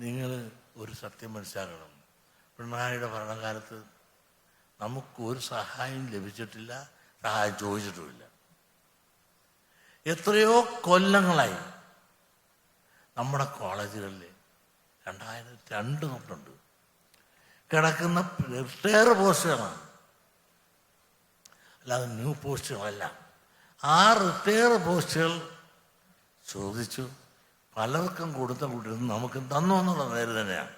നിങ്ങൾ ഒരു സത്യം മനസ്സിലാക്കണം. പിണറായിയുടെ ഭരണകാലത്ത് നമുക്കൊരു സഹായം ലഭിച്ചിട്ടില്ല, സഹായം ചോദിച്ചിട്ടുമില്ല. എത്രയോ കൊല്ലങ്ങളായി നമ്മുടെ കോളേജുകളിൽ 2002 തൊട്ടുണ്ട് കിടക്കുന്ന റിട്ടയർ പോസ്റ്റുകളാണ്, അല്ലാതെ ന്യൂ പോസ്റ്റുകളല്ല. ആ റിട്ടയർ പോസ്റ്റുകൾ ചോദിച്ചു പലർക്കും കൊടുത്ത കൂട്ടിരുന്ന് നമുക്ക് തന്നു എന്നുള്ള നേര് തന്നെയാണ്.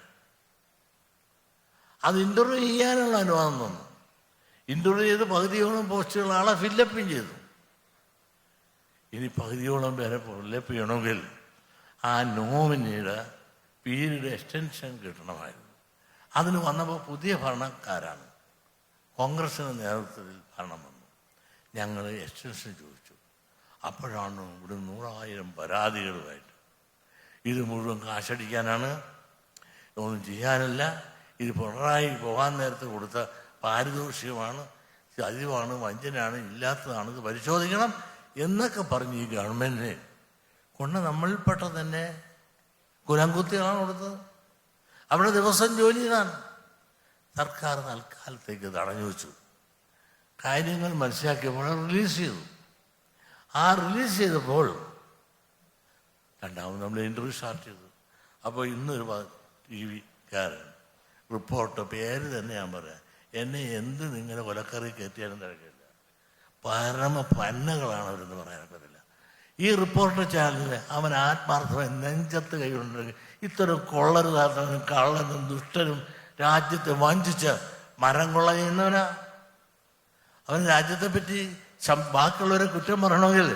അത് ഇൻ്റർവ്യൂ ചെയ്യാനുള്ള അനുവാദം തന്നു. ഇൻ്റർവ്യൂ ചെയ്ത് പകുതിയോളം പോസ്റ്റുകൾ ആളെ ഫില്ലപ്പും ചെയ്തു. ഇനി പകുതിയോളം പേരെ ഫില്ലപ്പ് ചെയ്യണമെങ്കിൽ ആ നോമിനിയുടെ പീരീഡ് എക്സ്റ്റൻഷൻ കിട്ടണമായിരുന്നു. അതിന് വന്നപ്പോൾ പുതിയ ഭരണക്കാരാണ്, കോൺഗ്രസിൻ്റെ നേതൃത്വത്തിൽ ഭരണം വന്നു. ഞങ്ങൾ എക്സ്റ്റൻഷൻ ചോദിച്ചു. അപ്പോഴാണ് ഇവിടെ 100,000 പരാതികളുമായിട്ട്. ഇത് മുഴുവൻ കാശടിക്കാനാണ്, ഒന്നും ചെയ്യാനല്ല. ഇത് പിണറായി പോകാൻ നേരത്ത് കൊടുത്ത പാരിതോഷികമാണ്, ചതിവാണ്, വഞ്ചനയാണ്, ഇല്ലാത്തതാണ്, ഇത് പരിശോധിക്കണം എന്നൊക്കെ പറഞ്ഞ് ഈ ഗവൺമെൻറ്റിനെ കൊണ്ട് നമ്മളിൽപ്പെട്ട തന്നെ കുലംകുത്തികളാണ് കൊടുത്തത്. അവിടെ ദിവസം ജോലി ചെയ്താണ്. സർക്കാർ തൽക്കാലത്തേക്ക് തടഞ്ഞു വെച്ചു. കാര്യങ്ങൾ മനസ്സിലാക്കിയപ്പോൾ റിലീസ് ചെയ്തു. ആ റിലീസ് ചെയ്തപ്പോൾ രണ്ടാമത് നമ്മൾ ഇൻ്റർവ്യൂ സ്റ്റാർട്ട് ചെയ്തു. അപ്പോൾ ഇന്നൊരു TV-കാരൻ റിപ്പോർട്ട് പേര് തന്നെ ഞാൻ പറയാം, എന്നെ എന്ത് നിങ്ങനെ കൊലക്കറി കയറ്റിയാലും തിരക്കില്ല, പരമ പന്നകളാണ് അവരെന്ന് പറയാനൊക്കത്തില്ല. ഈ റിപ്പോർട്ടർ ചാനലിന് അവൻ ആത്മാർത്ഥമായി നെഞ്ചത്ത് കൈകൊണ്ടെങ്കിൽ ഇത്തരം കൊള്ളരുതാത്തവനും കള്ളനും ദുഷ്ടനും രാജ്യത്തെ വഞ്ചിച്ച് മരം കൊള്ള ചെയ്യുന്നവനാ. അവൻ രാജ്യത്തെ പറ്റി ബാക്കിയുള്ളവരെ കുറ്റം പറയണമെങ്കിൽ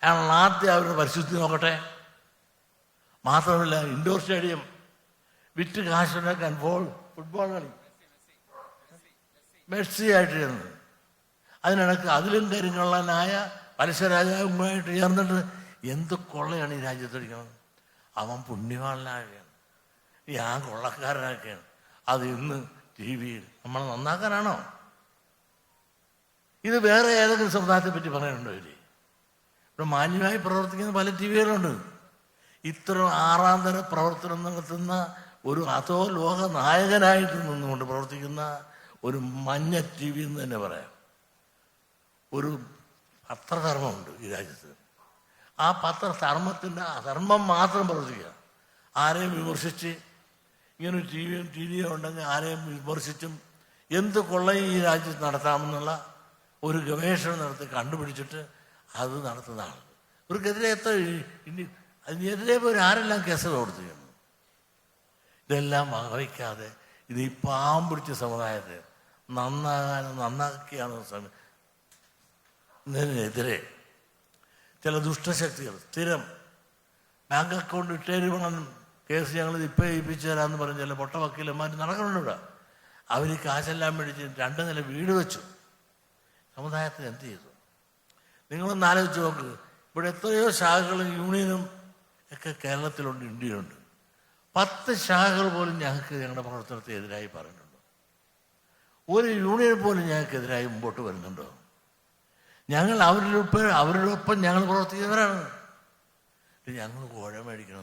അയാൾ ആദ്യം അവരുടെ പരിശുദ്ധി നോക്കട്ടെ. മാത്രമല്ല, ഇൻഡോർ സ്റ്റേഡിയം വിറ്റ് കാശുണ്ടാക്കാൻ ഫുട്ബോൾ കളി മെസ്സി ആയിട്ട് ചേർന്നത്. അതിനിടക്ക് അതിലും കരിങ്കള്ളനായ പലിശരാജാവുമായിട്ട് ചേർന്നിട്ട് എന്ത് കൊള്ളയാണ് ഈ രാജ്യത്തടിക്കുന്നത്. അവൻ പുണ്യവാളനാകുകയാണ്, ഞാൻ കൊള്ളക്കാരനാക്കുകയാണ്. അത് ഇന്ന് TV-യിൽ നമ്മൾ നന്നാക്കാനാണോ? ഇത് വേറെ ഏതെങ്കിലും സമുദായത്തെ പറ്റി പറയാനുണ്ടോ? ഇവിടെ മാന്യമായി പ്രവർത്തിക്കുന്ന പല TV-കളുണ്ട്. ഇത്തരം ആറാന്തര പ്രവർത്തനം നടത്തുന്ന ഒരു അതോ ലോക നായകനായിട്ട് നിന്നുകൊണ്ട് പ്രവർത്തിക്കുന്ന ഒരു മഞ്ഞ TV എന്ന് തന്നെ പറയാം. ഒരു പത്രധർമ്മമുണ്ട് ഈ രാജ്യത്ത്. ആ പത്രധർമ്മത്തിൻ്റെ ധർമ്മം മാത്രം പ്രവർത്തിക്കുക. ആരെയും വിമർശിച്ച് ഇങ്ങനെ TV ഉണ്ടെങ്കിൽ ആരെയും വിമർശിച്ചും എന്ത് കൊള്ളയും ഈ രാജ്യത്ത് നടത്താമെന്നുള്ള ഒരു ഗവേഷണം നടത്തി കണ്ടുപിടിച്ചിട്ട് അത് നടത്തുന്നതാണ്. ഇവർക്കെതിരെ അതിനെതിരെ പോയി ആരെല്ലാം കേസ് കൊടുത്തിരിക്കുന്നു. ഇതെല്ലാം വകവയ്ക്കാതെ ഇത് ഈ പാവം പിടിച്ച സമുദായത്തെ നന്നാക്കിയാണ് ഇതിനെതിരെ ചില ദുഷ്ടശക്തികൾ സ്ഥിരം ബാങ്ക് അക്കൗണ്ട് ഇട്ടേരുവണം കേസ് ഞങ്ങൾ ഇപ്പം ഏൽപ്പിച്ചു തരാമെന്ന് പറഞ്ഞ് ചില പൊട്ട വക്കീലന്മാർ നടക്കുന്നുണ്ട് ഇവിടെ. അവർ കാശെല്ലാം മേടിച്ച് 2 നില വീട് വെച്ചു. സമുദായത്തിന് എന്ത് ചെയ്തു? നിങ്ങളൊന്ന് ആലോചിച്ച് നോക്ക്. ഇവിടെ എത്രയോ ശാഖകളും യൂണിയനും ഒക്കെ കേരളത്തിലുണ്ട്, ഇന്ത്യയിലുണ്ട്. 10 ശാഖകൾ പോലും ഞങ്ങൾക്ക് ഞങ്ങളുടെ പ്രവർത്തനത്തെ എതിരായി പറയുന്നുണ്ടോ? ഒരു യൂണിയൻ പോലും ഞങ്ങൾക്കെതിരായി മുമ്പോട്ട് വരുന്നുണ്ടോ? ഞങ്ങൾ അവരോടൊപ്പം ഞങ്ങൾ പ്രവർത്തിക്കുന്നവരാണ്. ഞങ്ങൾ കോഴ മേടിക്കണം,